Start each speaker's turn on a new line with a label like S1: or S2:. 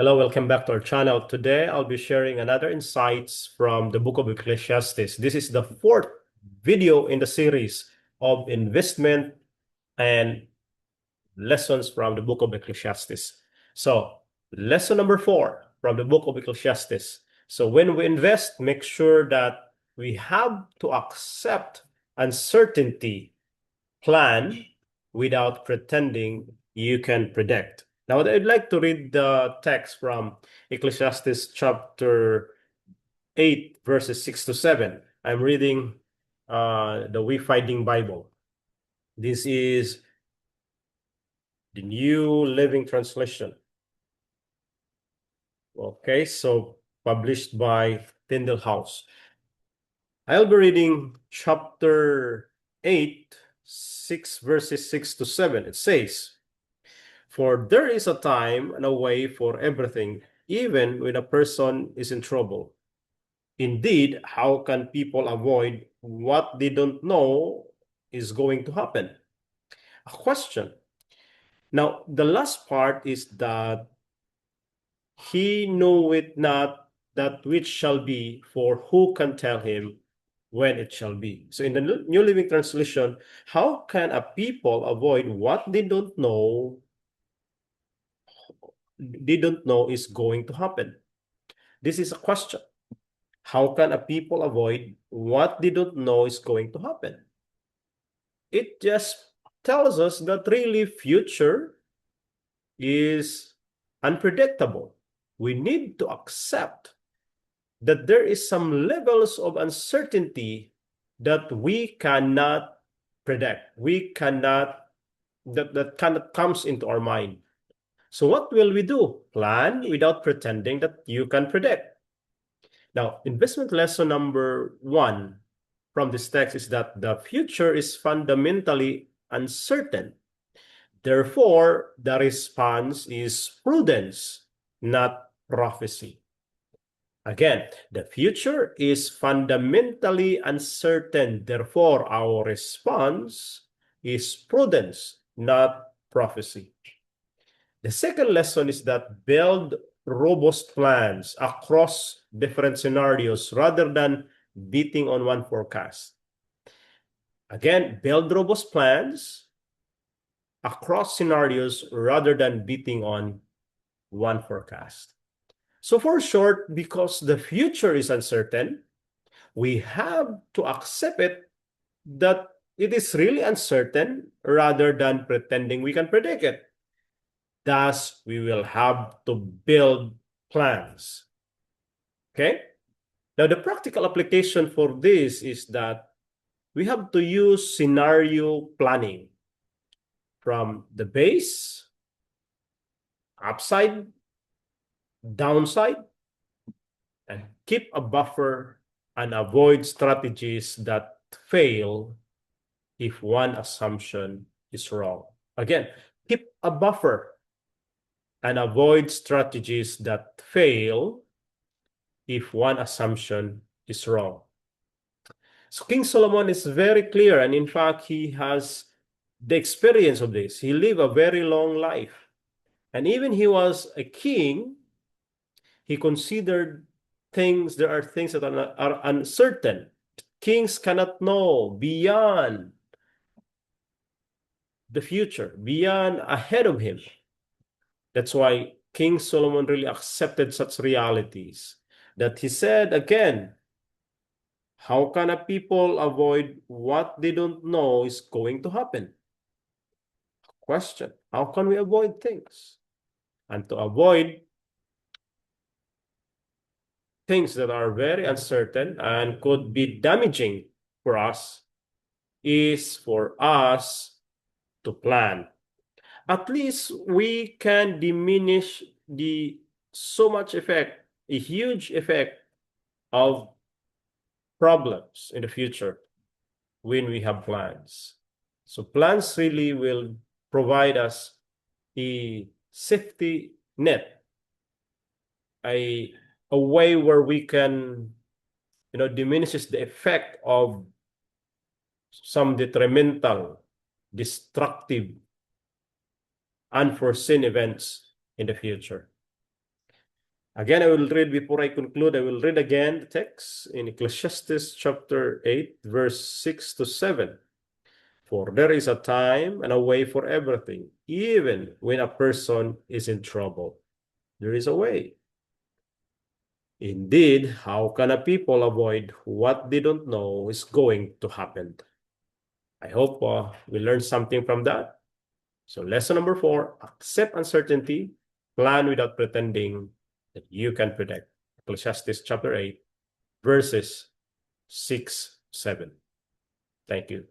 S1: Hello, welcome back to our channel. Today, I'll be sharing another insights from the book of Ecclesiastes. This is the fourth video in the series of investment and lessons from the book of Ecclesiastes. So, lesson number 4 from the book of Ecclesiastes. So, when we invest, make sure that we have to accept uncertainty, plan without pretending you can predict. Now, I'd like to read the text from Ecclesiastes chapter 8, verses 6 to 7. I'm reading the We Finding Bible. This is the New Living Translation. Okay, so published by Tyndale House. I'll be reading chapter 8, 6 verses 6 to 7. It says, "For there is a time and a way for everything, even when a person is in trouble. Indeed, how can people avoid what they don't know is going to happen?" A question. Now, the last part is that he knoweth not that which shall be, for who can tell him when it shall be? So in the New Living Translation, how can a people avoid what they don't know is going to happen? This is a question. How can a people avoid what they don't know is going to happen? It just tells us that really future is unpredictable. We need to accept that there is some levels of uncertainty that we cannot predict. That cannot comes into our mind. So what will we do? Plan without pretending that you can predict. Now, investment lesson number 1 from this text is that the future is fundamentally uncertain. Therefore, the response is prudence, not prophecy. Again, the future is fundamentally uncertain. Therefore, our response is prudence, not prophecy. The second lesson is that build robust plans across different scenarios rather than beating on one forecast. Again, build robust plans across scenarios rather than beating on one forecast. So for short, because the future is uncertain, we have to accept it that it is really uncertain rather than pretending we can predict it. Thus, we will have to build plans. Okay? Now, the practical application for this is that we have to use scenario planning from the base, upside, downside, and keep a buffer and avoid strategies that fail if one assumption is wrong. Again, keep a buffer and avoid strategies that fail if one assumption is wrong. So King Solomon is very clear, and in fact, he has the experience of this. He lived a very long life. And even he was a king, he considered there are things that are uncertain. Kings cannot know beyond the future, beyond ahead of him. That's why King Solomon really accepted such realities that he said again, how can a people avoid what they don't know is going to happen? Question, how can we avoid things? And to avoid things that are very uncertain and could be damaging for us is for us to plan. At least we can diminish the so much effect, a huge effect of problems in the future when we have plans. So plans really will provide us a safety net, a way where we can, diminishes the effect of some detrimental, destructive, unforeseen events in the future. Again, I will read before I conclude. I will read again the text in Ecclesiastes chapter 8, verse 6 to 7. For there is a time and a way for everything, even when a person is in trouble. There is a way. Indeed, how can a people avoid what they don't know is going to happen? I hope we learned something from that. So lesson number 4, accept uncertainty, plan without pretending that you can predict. Ecclesiastes chapter 8, verses 6, 7. Thank you.